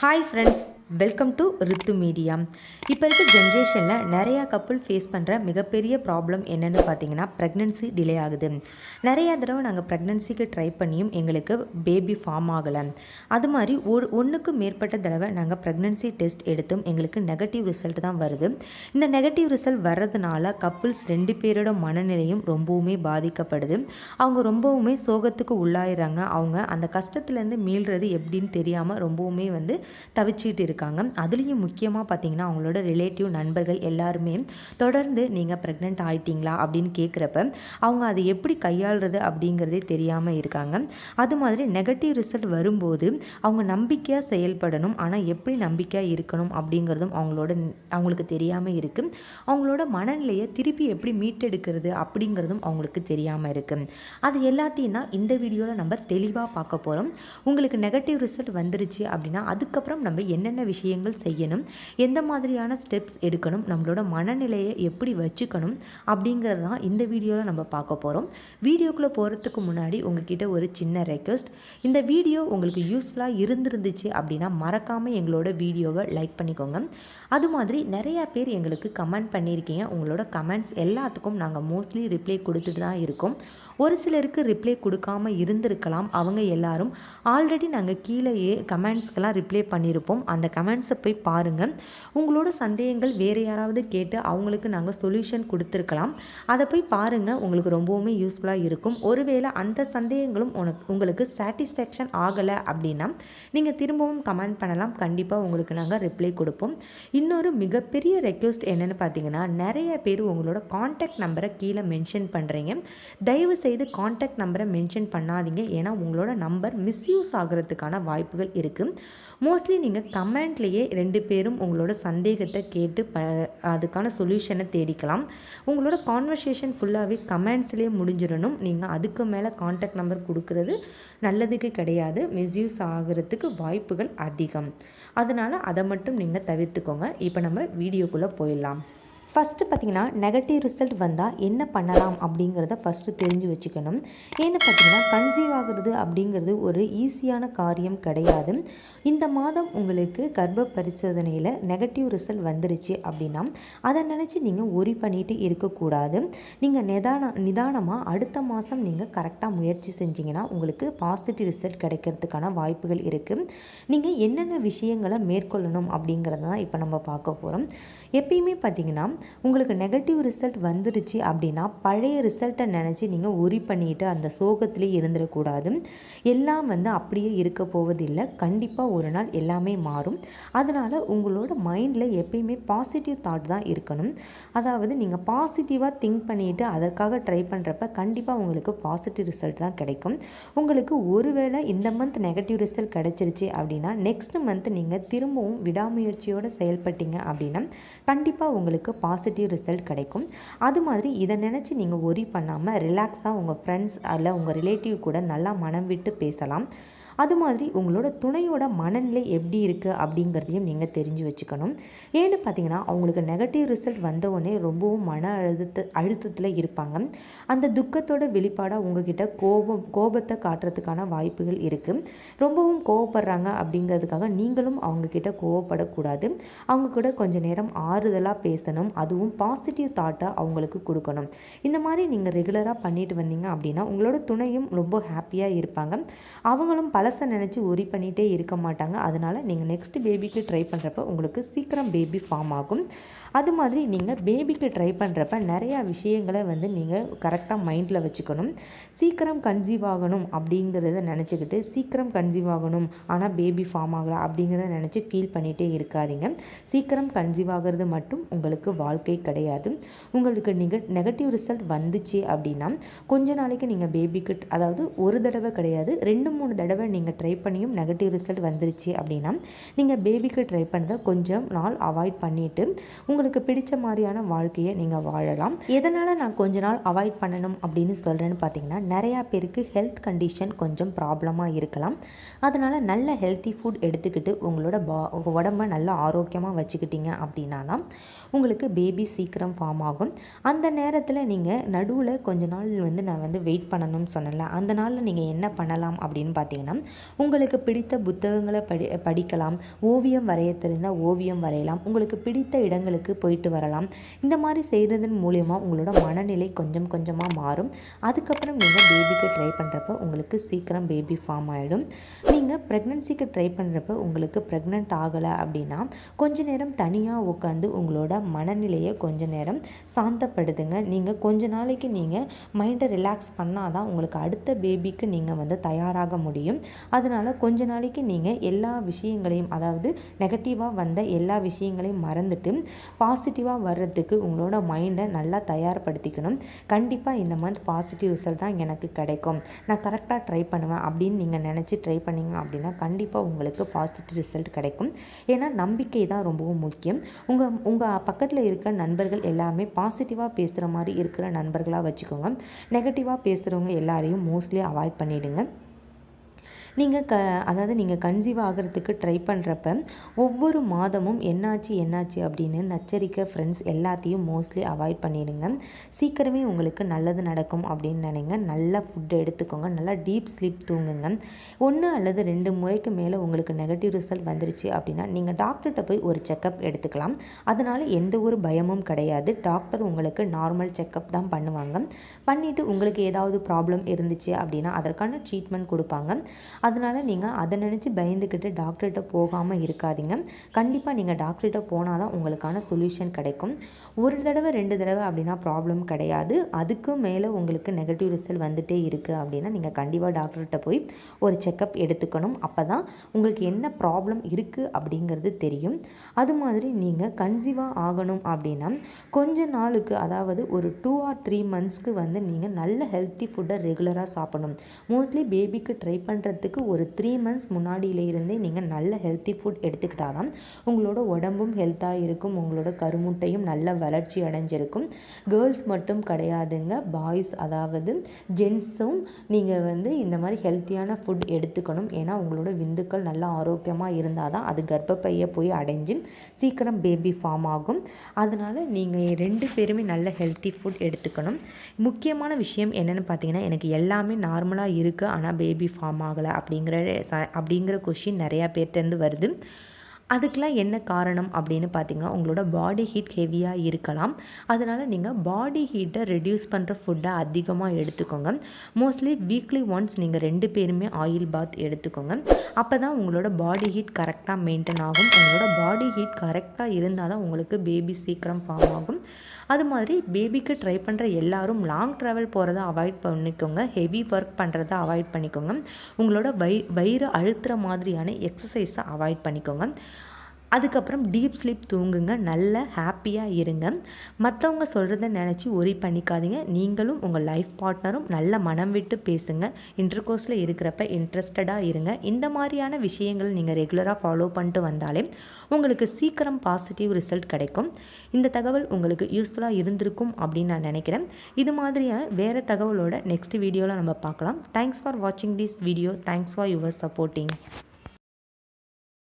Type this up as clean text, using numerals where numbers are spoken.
Hi friends, welcome to Rithu media. இப்போ இருக்க ஜென்ரேஷனில் நிறையா கப்புள் ஃபேஸ் பண்ணுற மிகப்பெரிய ப்ராப்ளம் என்னென்னு பார்த்தீங்கன்னா ப்ரெக்னென்சி டிலே ஆகுது. நிறையா தடவை நாங்கள் ப்ரெக்னென்சிக்கு ட்ரை பண்ணியும் எங்களுக்கு பேபி ஃபார்ம் ஆகலை. அது மாதிரி ஒன்றுக்கு மேற்பட்ட தடவை நாங்கள் ப்ரெக்னென்சி டெஸ்ட் எடுத்தும் எங்களுக்கு நெகட்டிவ் ரிசல்ட் தான் வருது. இந்த நெகட்டிவ் ரிசல்ட் வர்றதுனால கப்புள்ஸ் 2 பேரோட மனநிலையும் ரொம்பவுமே பாதிக்கப்படுது. அவங்க ரொம்பவுமே சோகத்துக்கு உள்ளாயிடுறாங்க. அவங்க அந்த கஷ்டத்துலேருந்து மீள்றது எப்படின்னு தெரியாமல் ரொம்பவுமே தவிச்சிட்டு இருக்காங்க. அதுலேயும் முக்கியமாக பார்த்தீங்கன்னா அவங்களோட ரிலேட்டிவ் நண்பர்கள் எல்லாருமே தொடர்ந்து நீங்கள் ப்ரெக்னென்ட் ஆகிட்டீங்களா அப்படின்னு கேட்குறப்ப அவங்க அதை எப்படி கையாளுறது அப்படிங்கிறதே தெரியாமல் இருக்காங்க. அது மாதிரி நெகட்டிவ் ரிசல்ட் வரும்போது அவங்க நம்பிக்கையாக செயல்படணும், ஆனால் எப்படி நம்பிக்கையாக இருக்கணும் அப்படிங்கிறதும் அவங்களுக்கு தெரியாமல் இருக்குது. அவங்களோட மனநிலையை திருப்பி எப்படி மீட்டெடுக்கிறது அப்படிங்கிறதும் அவங்களுக்கு தெரியாமல் இருக்குது. அது எல்லாத்தையும் தான் இந்த வீடியோவில் நம்ம தெளிவாக பார்க்க போகிறோம். உங்களுக்கு நெகட்டிவ் ரிசல்ட் வந்துருச்சு அப்படின்னா அதுக்கப்புறம் நம்ம என்னென்ன விஷயங்கள் செய்யணும், எந்த மாதிரியான ஸ்டெப்ஸ் எடுக்கணும், நம்மளோட மனநிலையை எப்படி வச்சுக்கணும் அப்படிங்கிறது தான் இந்த வீடியோவில் நம்ம பார்க்க போகிறோம். வீடியோக்குள்ளே போகிறதுக்கு முன்னாடி உங்ககிட்ட ஒரு சின்ன ரெக்வெஸ்ட். இந்த வீடியோ உங்களுக்கு யூஸ்ஃபுல்லாக இருந்துருந்துச்சு அப்படின்னா மறக்காமல் எங்களோட வீடியோவை லைக் பண்ணிக்கோங்க. அது மாதிரி நிறையா பேர் எங்களுக்கு கமெண்ட் பண்ணியிருக்கீங்க. உங்களோட கமெண்ட்ஸ் எல்லாத்துக்கும் நாங்கள் மோஸ்ட்லி ரிப்ளை கொடுத்துட்டு தான் இருக்கோம். ஒரு சிலருக்கு ரிப்ளை கொடுக்காம இருந்திருக்கலாம். அவங்க எல்லாரும் ஆல்ரெடி நாங்கள் கீழேயே கமெண்ட்ஸ்க்கெல்லாம் ரிப்ளை பண்ணியிருப்போம். அந்த கமெண்ட்ஸை போய் பாருங்கள். உங்களோட சந்தேகங்கள் வேறு யாராவது கேட்டு அவங்களுக்கு நாங்கள் சொல்யூஷன் கொடுத்துருக்கலாம். அதை போய் பாருங்கள், உங்களுக்கு ரொம்பவுமே யூஸ்ஃபுல்லாக இருக்கும். ஒருவேளை அந்த சந்தேகங்களும் உங்களுக்கு சாட்டிஸ்ஃபேக்ஷன் ஆகலை அப்படின்னா நீங்கள் திரும்பவும் கமெண்ட் பண்ணலாம். கண்டிப்பாக உங்களுக்கு நாங்கள் ரிப்ளை கொடுப்போம். இன்னொரு மிகப்பெரிய ரெக்வெஸ்ட் என்னென்னு பார்த்தீங்கன்னா, நிறைய பேர் உங்களோட காண்டாக்ட் நம்பரை கீழே மென்ஷன் பண்ணுறீங்க. தயவு செய்து காண்டாக்ட் நம்பரை மென்ஷன் பண்ணாதீங்க. ஏன்னா உங்களோட நம்பர் மிஸ்யூஸ் ஆகிறதுக்கான வாய்ப்புகள் இருக்குது. மோஸ்ட்லி நீங்கள் கமெண்ட்லேயே 2 பேரும் உங்களோட சந்தேகத்தை கேட்டு அதுக்கான சொல்யூஷனை தேடிக்கலாம். உங்களோட கான்வர்சேஷன் ஃபுல்லாகவே கமெண்ட்ஸ்லேயே முடிஞ்சிடணும். நீங்கள் அதுக்கு மேலே காண்டாக்ட் நம்பர் கொடுக்கறது நல்லதுக்கு கிடையாது. மிஸ்யூஸ் ஆகிறதுக்கு வாய்ப்புகள் அதிகம். அதனால் அதை மட்டும் நீங்கள் தவிர்த்துக்கோங்க. இப்போ நம்ம வீடியோக்குள்ளே போயிடலாம். ஃபஸ்ட்டு பார்த்திங்கன்னா நெகட்டிவ் ரிசல்ட் வந்தால் என்ன பண்ணலாம் அப்படிங்கிறத ஃபஸ்ட்டு தெரிஞ்சு வச்சுக்கணும். ஏன்னு பார்த்திங்கன்னா கன்சீவ் ஆகிறது அப்படிங்கிறது ஒரு ஈஸியான காரியம் கிடையாது. இந்த மாதம் உங்களுக்கு கர்ப்ப பரிசோதனையில் நெகட்டிவ் ரிசல்ட் வந்துருச்சு அப்படின்னா அதை நினச்சி நீங்கள் ஒரி பண்ணிட்டு இருக்கக்கூடாது. நீங்கள் நிதானமாக அடுத்த மாதம் நீங்கள் கரெக்டாக முயற்சி செஞ்சிங்கன்னா உங்களுக்கு பாசிட்டிவ் ரிசல்ட் கிடைக்கிறதுக்கான வாய்ப்புகள் இருக்குது. நீங்கள் என்னென்ன விஷயங்களை மேற்கொள்ளணும் அப்படிங்கிறத தான் இப்போ நம்ம பார்க்க போகிறோம். எப்பயுமே பார்த்திங்கன்னா உங்களுக்கு நெகட்டிவ் ரிசல்ட் வந்துருச்சு அப்படின்னா பழைய ரிசல்ட்டை நினச்சி நீங்கள் ஒரி பண்ணிட்டு அந்த சோகத்திலே இருந்துடக்கூடாது. எல்லாம் அப்படியே இருக்க போவதில்லை. கண்டிப்பாக ஒரு நாள் எல்லாமே மாறும். அதனால் உங்களோட மைண்டில் எப்பயுமே பாசிட்டிவ் தாட் தான் இருக்கணும். அதாவது நீங்கள் பாசிட்டிவாக திங்க் பண்ணிவிட்டு அதற்காக ட்ரை பண்ணுறப்ப கண்டிப்பாக உங்களுக்கு பாசிட்டிவ் ரிசல்ட் தான் கிடைக்கும். உங்களுக்கு ஒருவேளை இந்த மந்த் நெகட்டிவ் ரிசல்ட் கிடச்சிருச்சு அப்படின்னா நெக்ஸ்ட் மந்த் நீங்கள் திரும்பவும் விடாமுயற்சியோடு செயல்பட்டீங்க அப்படின்னா கண்டிப்பாக உங்களுக்கு பாசிட்டிவ் ரிசல்ட் கிடைக்கும். அது மாதிரி இதை நினச்சி நீங்கள் ஒரி பண்ணாமல் ரிலாக்ஸாக உங்கள் ஃப்ரெண்ட்ஸ் அல்ல உங்கள் ரிலேட்டிவ் கூட நல்லா மனம் விட்டு பேசலாம். அது மாதிரி உங்களோட துணையோட மனநிலை எப்படி இருக்குது அப்படிங்கிறதையும் நீங்கள் தெரிஞ்சு வச்சுக்கணும். ஏன்னு பார்த்தீங்கன்னா அவங்களுக்கு நெகட்டிவ் ரிசல்ட் வந்தவுடனே ரொம்பவும் மன அழுத்தத்தில் இருப்பாங்க. அந்த துக்கத்தோட வெளிப்பாடாக உங்ககிட்ட கோபத்தை காட்டுறதுக்கான வாய்ப்புகள் இருக்குது. ரொம்பவும் கோவப்படுறாங்க அப்படிங்கிறதுக்காக நீங்களும் அவங்கக்கிட்ட கோவப்படக்கூடாது. அவங்க கூட கொஞ்சம் நேரம் ஆறுதலாக பேசணும். அதுவும் பாசிட்டிவ் தாட்டை அவங்களுக்கு கொடுக்கணும். இந்த மாதிரி நீங்கள் ரெகுலராக பண்ணிட்டு வந்தீங்க அப்படின்னா உங்களோட துணையும் ரொம்ப ஹாப்பியாக இருப்பாங்க. அவங்களும் பழசை நினச்சி ஒரி பண்ணிகிட்டே இருக்க மாட்டாங்க. அதனால் நீங்கள் நெக்ஸ்ட் பேபிக்கு ட்ரை பண்ணுறப்ப உங்களுக்கு சீக்கிரம் பேபி ஃபார்ம் ஆகும். அது மாதிரி நீங்கள் பேபிக்கு ட்ரை பண்ணுறப்ப நிறையா விஷயங்களை நீங்கள் கரெக்டாக மைண்டில் வச்சுக்கணும். சீக்கிரம் கன்சீவ் ஆகணும் அப்படிங்கிறத நினச்சிக்கிட்டு சீக்கிரம் கன்சீவ் ஆகணும் ஆனால் பேபி ஃபார்ம் ஆகலாம் அப்படிங்கிறத நினச்சி ஃபீல் பண்ணிகிட்டே இருக்காதீங்க. சீக்கிரம் கன்சீவ் ஆகிறது மட்டும் உங்களுக்கு வாழ்க்கை கிடையாது. உங்களுக்கு நெகட்டிவ் ரிசல்ட் வந்துச்சு அப்படின்னா கொஞ்ச நாளைக்கு நீங்கள் பேபிக்கு, அதாவது ஒரு தடவை கிடையாது 2-3 தடவை நீங்கள் ட்ரை பண்ணியும் நெகட்டிவ் ரிசல்ட் வந்துருச்சு அப்படின்னா நீங்கள் பேபிக்கு ட்ரை பண்ணதை கொஞ்சம் நாள் அவாய்ட் பண்ணிவிட்டு உங்களுக்கு பிடிச்ச மாதிரியான வாழ்க்கையை நீங்கள் வாழலாம். எதனால் நான் கொஞ்ச நாள் அவாய்ட் பண்ணணும் அப்படின்னு சொல்கிறேன்னு பார்த்தீங்கன்னா நிறையா பேருக்கு ஹெல்த் கண்டிஷன் கொஞ்சம் ப்ராப்ளமாக இருக்கலாம். அதனால் நல்ல ஹெல்த்தி ஃபுட் எடுத்துக்கிட்டு உங்களோட உடம்பை நல்லா ஆரோக்கியமாக வச்சுக்கிட்டீங்க அப்படின்னா தான் உங்களுக்கு பேபி சீக்கிரம் ஃபார்ம் ஆகும். அந்த நேரத்தில் நீங்கள் நடுவில் கொஞ்ச நாள் நான் வெயிட் பண்ணணும்னு சொன்னல, அந்த நாளில் நீங்கள் என்ன பண்ணலாம் அப்படின்னு பார்த்தீங்கன்னா உங்களுக்கு பிடித்த புத்தகங்களை படிக்கலாம். ஓவியம் வரைய தெரிந்தால் ஓவியம் வரையலாம். உங்களுக்கு பிடித்த இடங்களுக்கு போயிட்டு வரலாம். இந்த மாதிரி செய்கிறதன் மூலயமா உங்களோட மனநிலை கொஞ்சம் கொஞ்சமாக மாறும். அதுக்கப்புறம் நீங்கள் பேபிக்கு ட்ரை பண்ணுறப்ப உங்களுக்கு சீக்கிரம் பேபி ஃபார்ம் ஆகிடும். நீங்கள் ப்ரெக்னென்சிக்கு ட்ரை பண்ணுறப்ப உங்களுக்கு ப்ரெக்னென்ட் ஆகலை அப்படின்னா கொஞ்ச நேரம் தனியாக உட்காந்து உங்களோட மனநிலையை கொஞ்ச நேரம் சாந்தப்படுத்துங்க. நீங்கள் கொஞ்ச நாளைக்கு நீங்கள் மைண்டை ரிலாக்ஸ் பண்ணால் தான் உங்களுக்கு அடுத்த பேபிக்கு நீங்கள் வந்து தயாராக முடியும். அதனால் கொஞ்ச நாளைக்கு நீங்கள் எல்லா விஷயங்களையும், அதாவது நெகட்டிவாக வந்த எல்லா விஷயங்களையும் மறந்துட்டு பாசிட்டிவாக வர்றதுக்கு உங்களோட மைண்டை நல்லா தயார்படுத்திக்கணும். கண்டிப்பாக இந்த மந்த் பாசிட்டிவ் ரிசல்ட் தான் எனக்கு கிடைக்கும், நான் கரெக்டாக ட்ரை பண்ணுவேன் அப்படின்னு நீங்கள் நினச்சி ட்ரை பண்ணிங்க அப்படின்னா கண்டிப்பாக உங்களுக்கு பாசிட்டிவ் ரிசல்ட் கிடைக்கும். ஏன்னா நம்பிக்கை தான் ரொம்பவும் முக்கியம். உங்கள் பக்கத்தில் இருக்க நண்பர்கள் எல்லாமே பாசிட்டிவாக பேசுகிற மாதிரி இருக்கிற நண்பர்களாக வச்சுக்கோங்க. நெகட்டிவாக பேசுகிறவங்க எல்லாரையும் மோஸ்ட்லி அவாய்ட் பண்ணிவிடுங்க. நீங்கள் அதாவது நீங்கள் கன்சீவ் ஆகிறதுக்கு ட்ரை பண்ணுறப்ப ஒவ்வொரு மாதமும் என்னாச்சு அப்படின்னு நச்சரிக்கை ஃப்ரெண்ட்ஸ் எல்லாத்தையும் மோஸ்ட்லி அவாய்ட் பண்ணிடுங்க. சீக்கிரமே உங்களுக்கு நல்லது நடக்கும் அப்படின்னு நினைங்க. நல்லா ஃபுட்டு எடுத்துக்கோங்க. நல்லா டீப் ஸ்லீப் தூங்குங்க. 1 அல்லது 2 முறைக்கு மேலே உங்களுக்கு நெகட்டிவ் ரிசல்ட் வந்துருச்சு அப்படின்னா நீங்கள் டாக்டர்கிட்ட போய் ஒரு செக்கப் எடுத்துக்கலாம். அதனால் எந்த ஒரு பயமும் கிடையாது. டாக்டர் உங்களுக்கு நார்மல் செக்கப் தான் பண்ணுவாங்க. பண்ணிவிட்டு உங்களுக்கு ஏதாவது ப்ராப்ளம் இருந்துச்சு அப்படின்னா அதற்கான ட்ரீட்மெண்ட் கொடுப்பாங்க. அதனால் நீங்கள் அதை நினச்சி பயந்துக்கிட்டு டாக்டர்கிட்ட போகாமல் இருக்காதீங்க. கண்டிப்பாக நீங்கள் டாக்டர்கிட்ட போனால் தான் உங்களுக்கான சொல்யூஷன் கிடைக்கும். 1 தடவை 2 தடவை அப்படின்னா ப்ராப்ளம் கிடையாது. அதுக்கு மேலே உங்களுக்கு நெகட்டிவ் ரிசல்ட் வந்துகிட்டே இருக்குது அப்படின்னா நீங்கள் கண்டிப்பாக டாக்டர்கிட்ட போய் ஒரு செக்கப் எடுத்துக்கணும். அப்போ தான் உங்களுக்கு என்ன ப்ராப்ளம் இருக்குது அப்படிங்கிறது தெரியும். அது மாதிரி நீங்கள் கன்சீவாக ஆகணும் அப்படின்னா கொஞ்ச நாளுக்கு, அதாவது ஒரு 2 or 3 monthsக்கு வந்து நீங்கள் நல்ல ஹெல்த்தி ஃபுட்டை ரெகுலராக சாப்பிடணும். மோஸ்ட்லி பேபிக்கு ட்ரை பண்ணுறதுக்கு ஒரு 3 months முன்னாடியிலிருந்தே நீங்கள் நல்ல ஹெல்த்தி ஃபுட் எடுத்துக்கிட்டால் தான் உங்களோட உடம்பும் ஹெல்த்தாக இருக்கும். உங்களோட கருமுட்டையும் நல்ல வளர்ச்சி அடைஞ்சிருக்கும். கேர்ள்ஸ் மட்டும் கிடையாதுங்க, பாய்ஸ் அதாவது ஜென்ஸும் நீங்கள் வந்து இந்த மாதிரி ஹெல்த்தியான ஃபுட் எடுத்துக்கணும். ஏன்னா உங்களோட விந்துக்கள் நல்லா ஆரோக்கியமாக இருந்தால் தான் அது கர்ப்பப்பையை போய் அடைஞ்சு சீக்கிரம் பேபி ஃபார்ம் ஆகும். அதனால் நீங்கள் 2 பேருமே நல்ல ஹெல்த்தி ஃபுட் எடுத்துக்கணும். முக்கியமான விஷயம் என்னென்னு பார்த்தீங்கன்னா, எனக்கு எல்லாமே நார்மலாக இருக்குது ஆனால் பேபி ஃபார்ம் ஆகலை அப்படிங்கிற கொஷின் நிறையா பேர்ட்டேருந்து வருது. அதுக்கெலாம் என்ன காரணம் அப்படின்னு பார்த்தீங்கன்னா, உங்களோட பாடி ஹீட் ஹெவியாக இருக்கலாம். அதனால் நீங்கள் பாடி ஹீட்டை ரெடியூஸ் பண்ணுற ஃபுட்டை அதிகமாக எடுத்துக்கோங்க. மோஸ்ட்லி வீக்லி ஒன்ஸ் நீங்கள் 2 பேருமே ஆயில் பாத் எடுத்துக்கோங்க. அப்போ தான் உங்களோட பாடி ஹீட் கரெக்டாக மெயின்டைன் ஆகும். உங்களோட பாடி ஹீட் கரெக்டாக இருந்தால் தான் உங்களுக்கு பேபி சீக்கிரம் ஃபார்ம் ஆகும். அது மாதிரி பேபிக்கு ட்ரை பண்ணுற எல்லாரும் லாங் ட்ராவல் போகிறத அவாய்ட் பண்ணிக்கோங்க. ஹெவி ஒர்க் பண்ணுறத அவாய்ட் பண்ணிக்கோங்க. உங்களோட வயிறு அழுத்துற மாதிரியான எக்ஸசைஸை அவாய்ட் பண்ணிக்கோங்க. அதுக்கப்புறம் டீப் ஸ்லீப் தூங்குங்க. நல்ல ஹாப்பியாக இருங்க. மற்றவங்க சொல்கிறத நினச்சி ஒரி பண்ணிக்காதீங்க. நீங்களும் உங்கள் லைஃப் பார்ட்னரும் நல்ல மனம் விட்டு பேசுங்க. இன்டர்கோர்ஸில் இருக்கிறப்ப இன்ட்ரெஸ்டடாக இருங்க. இந்த மாதிரியான விஷயங்கள் நீங்கள் ரெகுலராக ஃபாலோ பண்ணிட்டு வந்தாலே உங்களுக்கு சீக்கிரம் பாசிட்டிவ் ரிசல்ட் கிடைக்கும். இந்த தகவல் உங்களுக்கு யூஸ்ஃபுல்லாக இருந்திருக்கும் அப்படின்னு நான் நினைக்கிறேன். இது மாதிரியான வேறு தகவலோட நெக்ஸ்ட் வீடியோவில் நம்ம பார்க்கலாம். தேங்க்ஸ் ஃபார் வாட்சிங் this video. Thanks for your supporting.